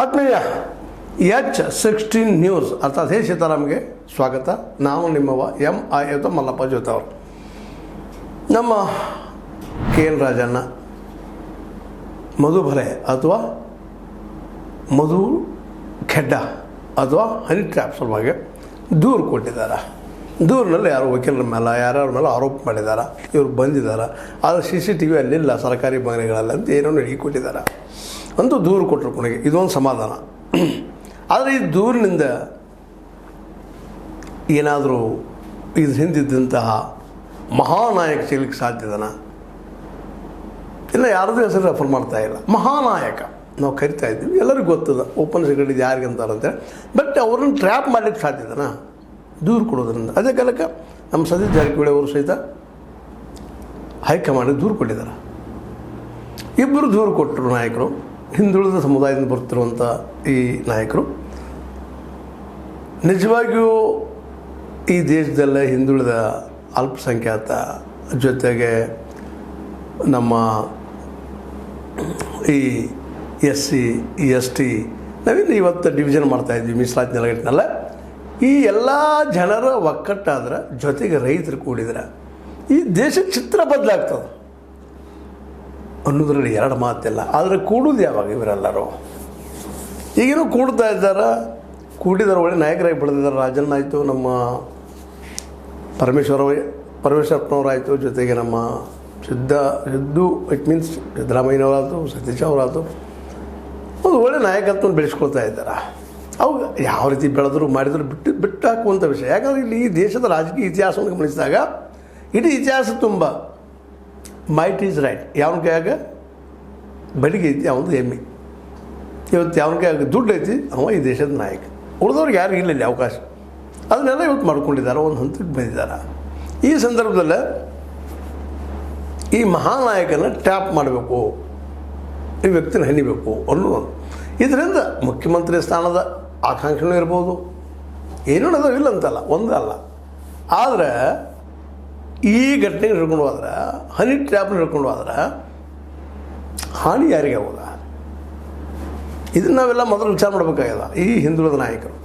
ಆತ್ಮೀಯ H16 news ಅರ್ಥಾತ್ ಹೇ ಸೀತಾರಾಮ್ಗೆ ಸ್ವಾಗತ. ನಾನು ನಿಮ್ಮವ MI ಮಲ್ಲಪ್ಪ ಜೋತವರು. ನಮ್ಮ KN ರಾಜಣ್ಣ ಮಧುಬಲೆ ಅಥವಾ ಮಧು ಖೆಡ್ಡ ಅಥವಾ ಹನಿ ಟ್ರ್ಯಾಪ್ ಸಲುವಾಗಿ ದೂರು ಕೊಟ್ಟಿದ್ದಾರೆ. ದೂರಿನಲ್ಲಿ ಯಾರು ವಕೀಲರ ಮೇಲೆ ಯಾರ್ಯಾರ ಮೇಲೆ ಆರೋಪ ಮಾಡಿದ್ದಾರೆ, ಇವರು ಬಂದಿದ್ದಾರೆ. ಆದರೆ CCTV ಅಲ್ಲಿಲ್ಲ ಸರ್ಕಾರಿ ಬಂಗಲೆಗಳಲ್ಲಿ ಅಂತ ಏನೋ ಕೊಟ್ಟಿದ್ದಾರೆ. ಅಂತೂ ದೂರು ಕೊಟ್ಟರು ಕೊನೆಗೆ ಇದೊಂದು ಸಮಾಧಾನ. ಆದರೆ ಈ ದೂರಿನಿಂದ ಏನಾದರೂ ಇದು ಹಿಂದಿದ್ದಂತಹ ಮಹಾನಾಯಕ ಸಿಗಲಿಕ್ಕೆ ಸಾಧ್ಯದನ? ಇಲ್ಲ, ಯಾರದೇ ಹೆಸರು ರೆಫರ್ ಮಾಡ್ತಾ ಇಲ್ಲ. ಮಹಾನಾಯಕ ನಾವು ಕರಿತಾ ಇದ್ದೀವಿ, ಎಲ್ಲರಿಗೂ ಗೊತ್ತದ ಓಪನ್ ಸೆಕ್ರೆಟರಿ ಯಾರಿಗೆ ಅಂತಾರಂತೇಳಿ. ಬಟ್ ಅವ್ರನ್ನ ಟ್ರ್ಯಾಪ್ ಮಾಡಲಿಕ್ಕೆ ಸಾಧ್ಯದನ ದೂರು ಕೊಡೋದ್ರಿಂದ? ಅದೇ ಕಾಲಕ್ಕೆ ನಮ್ಮ ಸತೀಶ್ ಜಾರಕಿಹೊಳಿ ಅವರು ಸಹಿತ ಹೈಕಮಾಂಡಿಗೆ ದೂರು ಕೊಟ್ಟಿದ್ದಾರೆ. ಇಬ್ಬರು ದೂರು ಕೊಟ್ಟರು ನಾಯಕರು, ಹಿಂದುಳಿದ ಸಮುದಾಯದಿಂದ ಬರ್ತಿರುವಂಥ ಈ ನಾಯಕರು. ನಿಜವಾಗಿಯೂ ಈ ದೇಶದಲ್ಲೇ ಹಿಂದುಳಿದ ಅಲ್ಪಸಂಖ್ಯಾತ ಜೊತೆಗೆ ನಮ್ಮ ಈ SC ST ನಾವಿನ್ನು ಇವತ್ತು ಡಿವಿಷನ್ ಮಾಡ್ತಾಯಿದ್ವಿ ಮೀಸಲಾತಿ ನೆಲಗಟ್ಟಿನಲ್ಲ. ಈ ಎಲ್ಲ ಜನರ ಒಕ್ಕಟ್ಟಾದ್ರೆ ಜೊತೆಗೆ ರೈತರು ಕೂಡಿದ್ರೆ ಈ ದೇಶದ ಚಿತ್ರ ಬದಲಾಗ್ತದೆ ಅನ್ನೋದ್ರಲ್ಲಿ ಎರಡು ಮಾತಿಲ್ಲ. ಆದರೆ ಕೂಡುವುದು ಯಾವಾಗ? ಇವರೆಲ್ಲರೂ ಈಗೇನು ಕೂಡ್ತಾ ಇದ್ದಾರೆ, ಕೂಡಿದಾರೆ, ಒಳ್ಳೆ ನಾಯಕರಾಗಿ ಬೆಳೆದಿದ್ದಾರೆ. ರಾಜಣ್ಣ ಆಯಿತು, ನಮ್ಮ ಪರಮೇಶ್ವರಪ್ಪನವರಾಯಿತು, ಜೊತೆಗೆ ನಮ್ಮ ಸಿದ್ದು ಇಟ್ ಮೀನ್ಸ್ ಸಿದ್ದರಾಮಯ್ಯನವರಾಯ್ತು, ಸತೀಶ್ ಅವರಾಯ್ತು, ಒಂದು ಒಳ್ಳೆ ನಾಯಕತ್ವವನ್ನು ಬೆಳೆಸ್ಕೊಳ್ತಾ ಇದ್ದಾರೆ. ಅವು ಯಾವ ರೀತಿ ಬೆಳೆದ್ರು ಮಾಡಿದ್ರು ಬಿಟ್ಟು ಹಾಕುವಂಥ ವಿಷಯ. ಯಾಕಂದರೆ ಇಲ್ಲಿ ಈ ದೇಶದ ರಾಜಕೀಯ ಇತಿಹಾಸವನ್ನು ಗಮನಿಸಿದಾಗ ಇಡೀ ಇತಿಹಾಸ ತುಂಬ ಮೈಟ್ ಈಸ್ ರೈಟ್. ಯಾವನ ಕೈಯಾಗ ಬಡಿಗೆ ಐತಿ ಅವನದು ಹೆಮ್ಮೆ. ಇವತ್ತು ಯಾವನ ಕೈಯಾಗ ದುಡ್ಡು ಐತಿ ಅವ ಈ ದೇಶದ ನಾಯಕ. ಉಳಿದವ್ರಿಗೆ ಯಾರಿಗೂ ಇಲ್ಲ ಇಲ್ಲಿ ಅವಕಾಶ. ಅದನ್ನೆಲ್ಲ ಇವತ್ತು ಮಾಡ್ಕೊಂಡಿದ್ದಾರೆ, ಒಂದು ಹಂತಕ್ಕೆ ಬಂದಿದ್ದಾರೆ. ಈ ಸಂದರ್ಭದಲ್ಲೇ ಈ ಮಹಾನಾಯಕನ ಟ್ಯಾಪ್ ಮಾಡಬೇಕು, ಈ ವ್ಯಕ್ತಿನ ಹನಿಬೇಕು ಅನ್ನೋದು. ಇದರಿಂದ ಮುಖ್ಯಮಂತ್ರಿ ಸ್ಥಾನದ ಆಕಾಂಕ್ಷೆನೂ ಇರ್ಬೋದು, ಏನೂ ಇಲ್ಲ ಅಂತಲ್ಲ, ಒಂದಲ್ಲ. ಆದರೆ ಈ ಘಟನೆಗೆ ಹಿಡ್ಕೊಂಡು ಹೋದ್ರೆ, ಹನಿ ಟ್ರ್ಯಾಪ್ನ ಹಿಡ್ಕೊಂಡು ಹೋದ್ರೆ ಹಾನಿ ಯಾರಿಗೆ ಆಗೋದ? ಇದನ್ನು ನಾವೆಲ್ಲ ಮೊದಲು ವಿಚಾರ ಮಾಡಬೇಕಾಗ್ಯದ. ಈ ಹಿಂದುಳಿದ ನಾಯಕರು